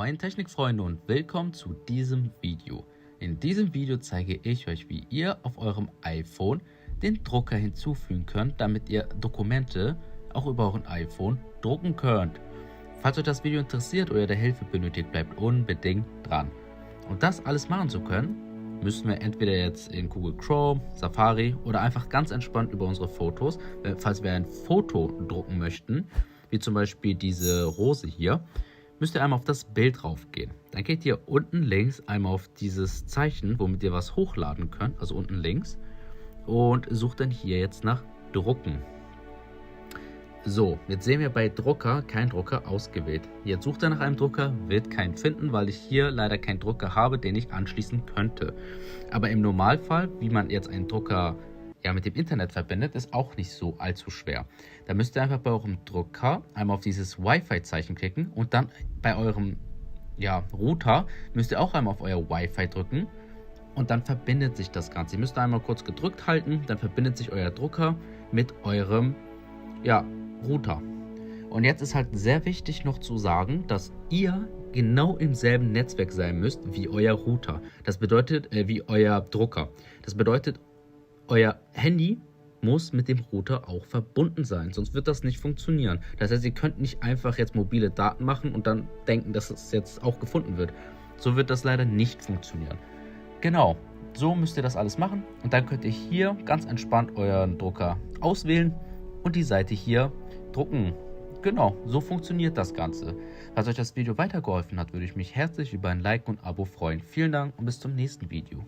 Moin Technikfreunde und willkommen zu diesem Video. In diesem Video zeige ich euch, wie ihr auf eurem iPhone den Drucker hinzufügen könnt, damit ihr Dokumente auch über euren iPhone drucken könnt. Falls euch das Video interessiert oder ihr da Hilfe benötigt, bleibt unbedingt dran. Und das alles machen zu können, müssen wir entweder jetzt in Google Chrome, Safari oder einfach ganz entspannt über unsere Fotos, falls wir ein Foto drucken möchten, wie zum Beispiel diese Rose hier, müsst ihr einmal auf das Bild raufgehen. Dann geht ihr unten links einmal auf dieses Zeichen, womit ihr was hochladen könnt, also unten links, und sucht dann hier jetzt nach Drucken. So, jetzt sehen wir bei Drucker kein Drucker ausgewählt. Jetzt sucht er nach einem Drucker, wird keinen finden, weil ich hier leider keinen Drucker habe, den ich anschließen könnte. Aber im Normalfall, wie man jetzt einen Drucker mit dem Internet verbindet, ist auch nicht so allzu schwer. Da müsst ihr einfach bei eurem Drucker einmal auf dieses Wi-Fi-Zeichen klicken und dann bei eurem Router müsst ihr auch einmal auf euer Wi-Fi drücken und dann verbindet sich das Ganze. Ihr müsst einmal kurz gedrückt halten, dann verbindet sich euer Drucker mit eurem Router. Und jetzt ist halt sehr wichtig noch zu sagen, dass ihr genau im selben Netzwerk sein müsst wie euer Router. Das bedeutet, wie euer Drucker. Das bedeutet, euer Handy muss mit dem Router auch verbunden sein, sonst wird das nicht funktionieren. Das heißt, ihr könnt nicht einfach jetzt mobile Daten machen und dann denken, dass es jetzt auch gefunden wird. So wird das leider nicht funktionieren. Genau, so müsst ihr das alles machen und dann könnt ihr hier ganz entspannt euren Drucker auswählen und die Seite hier drucken. Genau, so funktioniert das Ganze. Falls euch das Video weitergeholfen hat, würde ich mich herzlich über ein Like und Abo freuen. Vielen Dank und bis zum nächsten Video.